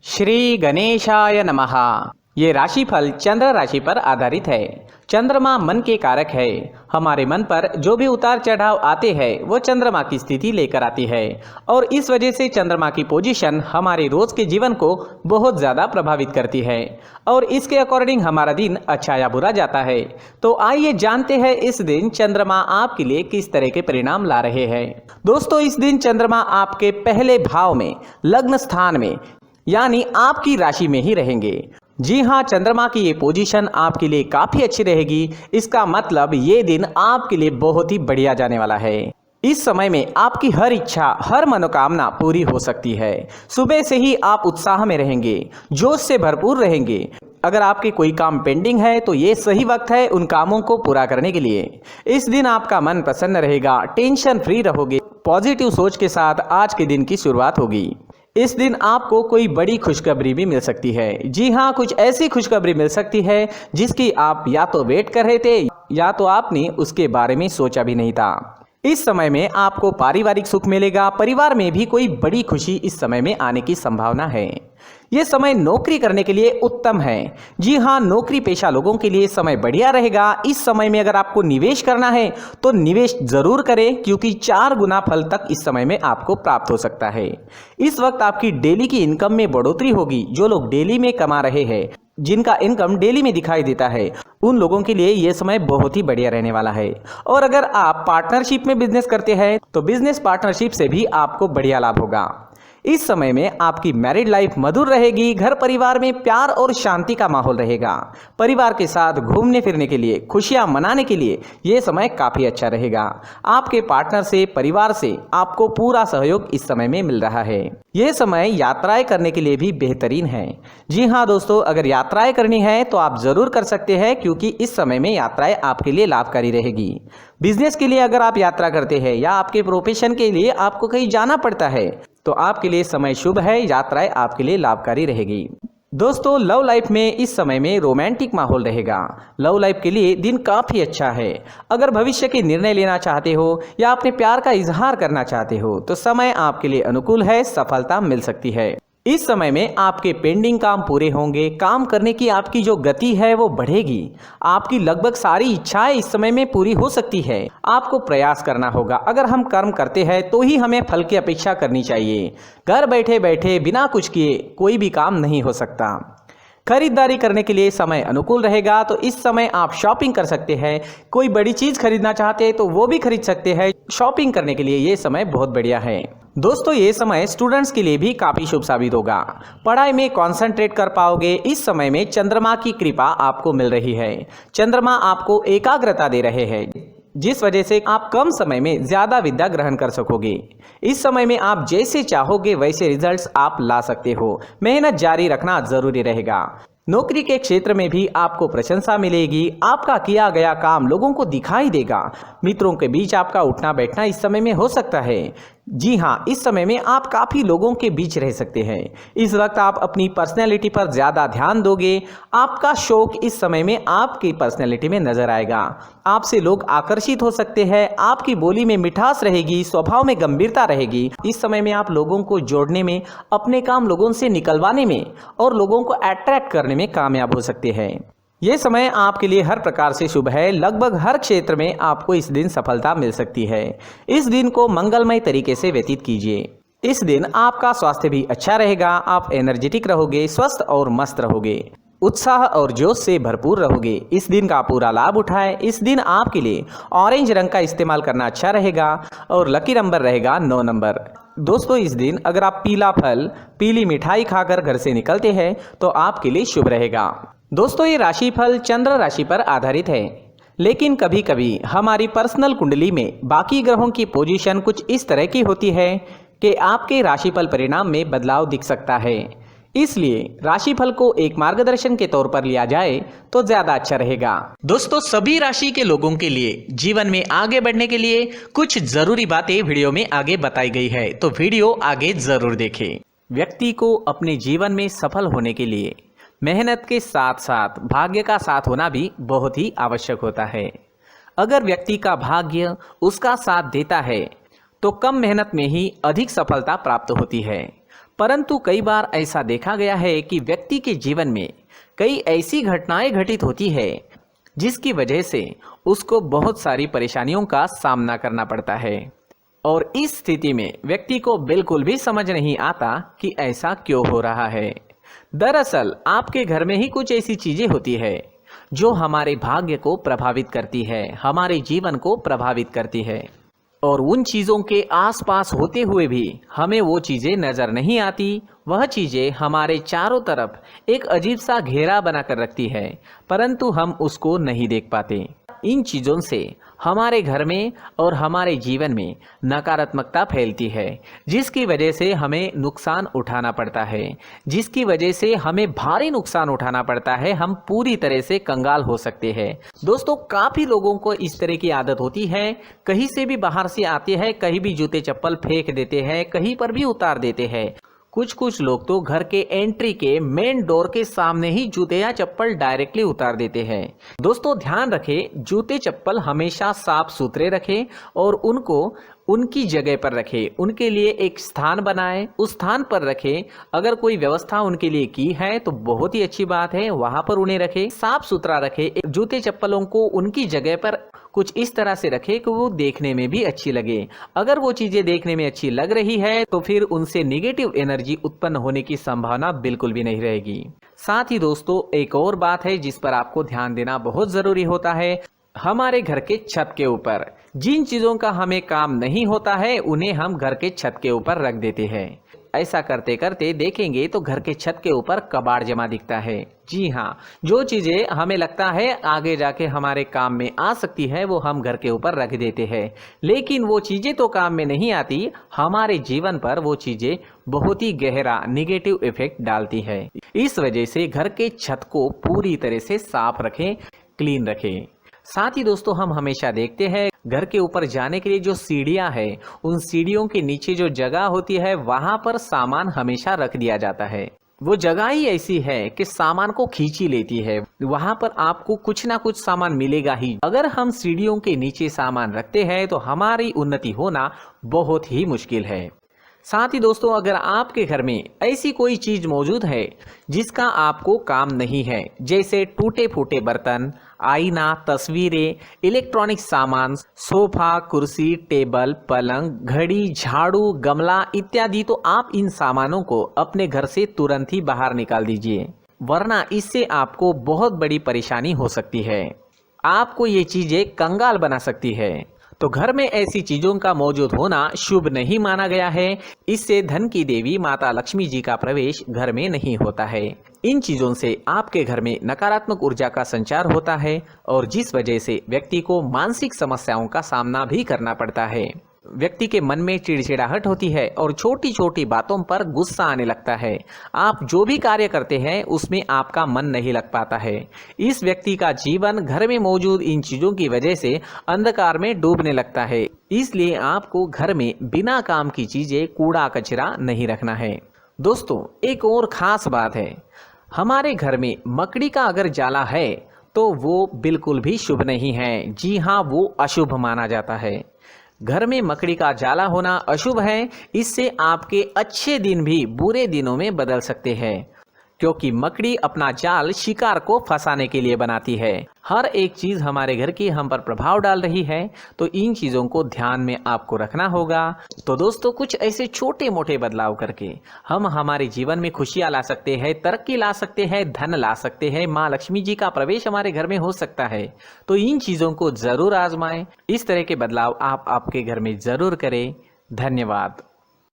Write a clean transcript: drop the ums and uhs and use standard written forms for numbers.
श्री गणेशाय नमः। ये राशिफल चंद्र राशि पर आधारित है। चंद्रमा मन के कारक है। हमारे मन पर जो भी उतार चढ़ाव आते हैं वो चंद्रमा की स्थिति लेकर आती है और इस वजह से चंद्रमा की पोजीशन हमारे रोज के जीवन को बहुत ज़्यादा प्रभावित करती है और इसके अकॉर्डिंग हमारा दिन अच्छा या बुरा जाता है। तो आइए जानते हैं इस दिन चंद्रमा आपके लिए किस तरह के परिणाम ला रहे हैं। दोस्तों, इस दिन चंद्रमा आपके पहले भाव में लग्न स्थान में यानी आपकी राशि में ही रहेंगे। जी हाँ, चंद्रमा की ये पोजीशन आपके लिए काफी अच्छी रहेगी। इसका मतलब ये दिन आपके लिए बहुत ही बढ़िया जाने वाला है। इस समय में आपकी हर इच्छा, हर मनोकामना पूरी हो सकती है। सुबह से ही आप उत्साह में रहेंगे, जोश से भरपूर रहेंगे। अगर आपके कोई काम पेंडिंग है तो ये सही वक्त है उन कामों को पूरा करने के लिए। इस दिन आपका मन प्रसन्न रहेगा, टेंशन फ्री रहोगे। पॉजिटिव सोच के साथ आज के दिन की शुरुआत होगी। इस दिन आपको कोई बड़ी खुशखबरी भी मिल सकती है। जी हाँ, कुछ ऐसी खुशखबरी मिल सकती है जिसकी आप या तो वेट कर रहे थे या तो आपने उसके बारे में सोचा भी नहीं था। इस समय में आपको पारिवारिक सुख मिलेगा। परिवार में भी कोई बड़ी खुशी इस समय में आने की संभावना है। ये समय नौकरी करने के लिए उत्तम है। जी हाँ, नौकरी पेशा लोगों के लिए समय बढ़िया रहेगा। इस समय में अगर आपको निवेश करना है तो निवेश जरूर करें क्योंकि 4 गुना फल तक इस समय में आपको प्राप्त हो सकता है। इस वक्त आपकी डेली की इनकम में बढ़ोतरी होगी। जो लोग डेली में कमा रहे हैं, जिनका इनकम डेली में दिखाई देता है, उन लोगों के लिए यह समय बहुत ही बढ़िया रहने वाला है। और अगर आप पार्टनरशिप में बिजनेस करते हैं तो बिजनेस पार्टनरशिप से भी आपको बढ़िया लाभ होगा। इस समय में आपकी मैरिड लाइफ मधुर रहेगी। घर परिवार में प्यार और शांति का माहौल रहेगा। परिवार के साथ घूमने फिरने के लिए, खुशियां मनाने के लिए यह समय काफी अच्छा रहेगा। आपके पार्टनर से, परिवार से आपको पूरा सहयोग इस समय में मिल रहा है। यह समय यात्राएं करने के लिए भी बेहतरीन है। जी हाँ दोस्तों, अगर यात्राएं करनी है तो आप जरूर कर सकते हैं क्योंकि इस समय में यात्राएं आपके लिए लाभकारी रहेगी। बिजनेस के लिए अगर आप यात्रा करते हैं या आपके प्रोफेशन के लिए आपको कहीं जाना पड़ता है तो आपके लिए समय शुभ है। यात्राएं आपके लिए लाभकारी रहेगी। दोस्तों, लव लाइफ में इस समय में रोमांटिक माहौल रहेगा। लव लाइफ के लिए दिन काफ़ी अच्छा है। अगर भविष्य के निर्णय लेना चाहते हो या अपने प्यार का इजहार करना चाहते हो तो समय आपके लिए अनुकूल है। सफलता मिल सकती है। इस समय में आपके पेंडिंग काम पूरे होंगे। काम करने की आपकी जो गति है वो बढ़ेगी। आपकी लगभग सारी इच्छाएं इस समय में पूरी हो सकती है। आपको प्रयास करना होगा। अगर हम कर्म करते हैं तो ही हमें फल की अपेक्षा करनी चाहिए। घर बैठे बैठे बिना कुछ किए कोई भी काम नहीं हो सकता। खरीदारी करने के लिए समय अनुकूल रहेगा। तो इस समय आप शॉपिंग कर सकते हैं। कोई बड़ी चीज खरीदना चाहते हैं तो वो भी खरीद सकते हैं। शॉपिंग करने के लिए ये समय बहुत बढ़िया है। दोस्तों, ये समय स्टूडेंट्स के लिए भी काफी शुभ साबित होगा। पढ़ाई में कंसंट्रेट कर पाओगे। इस समय में चंद्रमा की कृपा आपको मिल रही है। चंद्रमा आपको एकाग्रता दे रहे हैं जिस वजह से आप कम समय में ज्यादा विद्या ग्रहण कर सकोगे। इस समय में आप जैसे चाहोगे वैसे रिजल्ट्स आप ला सकते हो। मेहनत जारी रखना जरूरी रहेगा। नौकरी के क्षेत्र में भी आपको प्रशंसा मिलेगी। आपका किया गया काम लोगों को दिखाई देगा। मित्रों के बीच आपका उठना बैठना इस समय में हो सकता है। जी हाँ, इस समय में आप काफ़ी लोगों के बीच रह सकते हैं। इस वक्त आप अपनी पर्सनैलिटी पर ज़्यादा ध्यान दोगे। आपका शौक इस समय में आपकी पर्सनैलिटी में नजर आएगा। आपसे लोग आकर्षित हो सकते हैं। आपकी बोली में मिठास रहेगी, स्वभाव में गंभीरता रहेगी। इस समय में आप लोगों को जोड़ने में, अपने काम लोगों से निकलवाने में और लोगों को अट्रैक्ट करने में कामयाब हो सकते हैं। ये समय आपके लिए हर प्रकार से शुभ है। लगभग हर क्षेत्र में आपको इस दिन सफलता मिल सकती है। इस दिन को मंगलमय तरीके से व्यतीत कीजिए। इस दिन आपका स्वास्थ्य भी अच्छा रहेगा। आप एनर्जेटिक रहोगे, स्वस्थ और मस्त रहोगे, उत्साह और जोश से भरपूर रहोगे। इस दिन का पूरा लाभ उठाएं। इस दिन आपके लिए ऑरेंज रंग का इस्तेमाल करना अच्छा रहेगा और लकी नंबर रहेगा 9 नंबर। दोस्तों, इस दिन अगर आप पीला फल, पीली मिठाई खाकर घर से निकलते हैं तो आपके लिए शुभ रहेगा। दोस्तों, ये राशिफल चंद्र राशि पर आधारित है, लेकिन कभी कभी हमारी पर्सनल कुंडली में बाकी ग्रहों की पोजीशन कुछ इस तरह की होती है कि आपके राशिफल परिणाम में बदलाव दिख सकता है। इसलिए राशिफल को एक मार्गदर्शन के तौर पर लिया जाए तो ज्यादा अच्छा रहेगा। दोस्तों, सभी राशि के लोगों के लिए जीवन में आगे बढ़ने के लिए कुछ जरूरी बातें वीडियो में आगे बताई गई है, तो वीडियो आगे जरूर देखें। व्यक्ति को अपने जीवन में सफल होने के लिए मेहनत के साथ साथ भाग्य का साथ होना भी बहुत ही आवश्यक होता है। अगर व्यक्ति का भाग्य उसका साथ देता है तो कम मेहनत में ही अधिक सफलता प्राप्त होती है। परंतु कई बार ऐसा देखा गया है कि व्यक्ति के जीवन में कई ऐसी घटनाएं घटित होती है जिसकी वजह से उसको बहुत सारी परेशानियों का सामना करना पड़ता है और इस स्थिति में व्यक्ति को बिल्कुल भी समझ नहीं आता कि ऐसा क्यों हो रहा है। दरअसल आपके घर में ही कुछ ऐसी चीजें होती है जो हमारे भाग्य को प्रभावित करती है, हमारे जीवन को प्रभावित करती है और उन चीज़ों के आसपास होते हुए भी हमें वो चीज़ें नज़र नहीं आती। वह चीज़ें हमारे चारों तरफ एक अजीब सा घेरा बनाकर रखती है, परंतु हम उसको नहीं देख पाते। इन चीज़ों से हमारे घर में और हमारे जीवन में नकारात्मकता फैलती है, जिसकी वजह से हमें नुकसान उठाना पड़ता है, जिसकी वजह से हमें भारी नुकसान उठाना पड़ता है। हम पूरी तरह से कंगाल हो सकते हैं। दोस्तों, काफ़ी लोगों को इस तरह की आदत होती है, कहीं से भी बाहर से आते हैं, कहीं भी जूते चप्पल फेंक देते हैं, कहीं पर भी उतार देते हैं। कुछ लोग तो घर के एंट्री के मेन डोर के सामने ही जूते या चप्पल डायरेक्टली उतार देते हैं। दोस्तों, ध्यान रखें, जूते चप्पल हमेशा साफ सुथरे रखें और उनको उनकी जगह पर रखें। उनके लिए एक स्थान बनाएं, उस स्थान पर रखें। अगर कोई व्यवस्था उनके लिए की है तो बहुत ही अच्छी बात है, वहां पर उन्हें रखें, साफ सुथरा रखें। जूते चप्पलों को उनकी जगह पर कुछ इस तरह से रखें कि वो देखने में भी अच्छी लगे। अगर वो चीजें देखने में अच्छी लग रही है तो फिर उनसे नेगेटिव एनर्जी उत्पन्न होने की संभावना बिल्कुल भी नहीं रहेगी। साथ ही दोस्तों, एक और बात है जिस पर आपको ध्यान देना बहुत जरूरी होता है। हमारे घर के छत के ऊपर जिन चीजों का हमें काम नहीं होता है उन्हें हम घर के छत के ऊपर रख देते हैं। ऐसा करते करते देखेंगे तो घर के छत के ऊपर कबाड़ जमा दिखता है। जी हाँ, जो चीजें हमें लगता है आगे जाके हमारे काम में आ सकती है वो हम घर के ऊपर रख देते हैं, लेकिन वो चीजें तो काम में नहीं आती, हमारे जीवन पर वो चीजें बहुत ही गहरा नेगेटिव इफेक्ट डालती है। इस वजह से घर के छत को पूरी तरह से साफ रखें, क्लीन रखें। साथ ही दोस्तों, हम हमेशा देखते हैं घर के ऊपर जाने के लिए जो सीढ़ियां हैं, उन सीढ़ियों के नीचे जो जगह होती है वहां पर सामान हमेशा रख दिया जाता है। वो जगह ही ऐसी है कि सामान को खींची लेती है, वहां पर आपको कुछ ना कुछ सामान मिलेगा ही। अगर हम सीढ़ियों के नीचे सामान रखते हैं तो हमारी उन्नति होना बहुत ही मुश्किल है। साथ ही दोस्तों, अगर आपके घर में ऐसी कोई चीज मौजूद है जिसका आपको काम नहीं है, जैसे टूटे फूटे बर्तन, आईना, तस्वीरें, इलेक्ट्रॉनिक सामान, सोफा, कुर्सी, टेबल, पलंग, घड़ी, झाड़ू, गमला इत्यादि, तो आप इन सामानों को अपने घर से तुरंत ही बाहर निकाल दीजिए, वरना इससे आपको बहुत बड़ी परेशानी हो सकती है। आपको ये चीजें कंगाल बना सकती है। तो घर में ऐसी चीजों का मौजूद होना शुभ नहीं माना गया है। इससे धन की देवी माता लक्ष्मी जी का प्रवेश घर में नहीं होता है। इन चीजों से आपके घर में नकारात्मक ऊर्जा का संचार होता है और जिस वजह से व्यक्ति को मानसिक समस्याओं का सामना भी करना पड़ता है। व्यक्ति के मन में चिड़चिड़ाहट होती है और छोटी छोटी बातों पर गुस्सा आने लगता है। आप जो भी कार्य करते हैं उसमें आपका मन नहीं लग पाता है। इस व्यक्ति का जीवन घर में मौजूद इन चीजों की वजह से अंधकार में डूबने लगता है। इसलिए आपको घर में बिना काम की चीजें, कूड़ा कचरा नहीं रखना है। दोस्तों, एक और खास बात है, हमारे घर में मकड़ी का अगर जाला है तो वो बिल्कुल भी शुभ नहीं है। जी हाँ, वो अशुभ माना जाता है। घर में मकड़ी का जाला होना अशुभ है। इससे आपके अच्छे दिन भी बुरे दिनों में बदल सकते हैं, क्योंकि मकड़ी अपना जाल शिकार को फंसाने के लिए बनाती है। हर एक चीज हमारे घर की हम पर प्रभाव डाल रही है, तो इन चीजों को ध्यान में आपको रखना होगा। तो दोस्तों, कुछ ऐसे छोटे मोटे बदलाव करके हम हमारे जीवन में खुशियां ला सकते हैं, तरक्की ला सकते हैं, धन ला सकते हैं, माँ लक्ष्मी जी का प्रवेश हमारे घर में हो सकता है। तो इन चीजों को जरूर आजमाएं। इस तरह के बदलाव आप आपके घर में जरूर करें। धन्यवाद।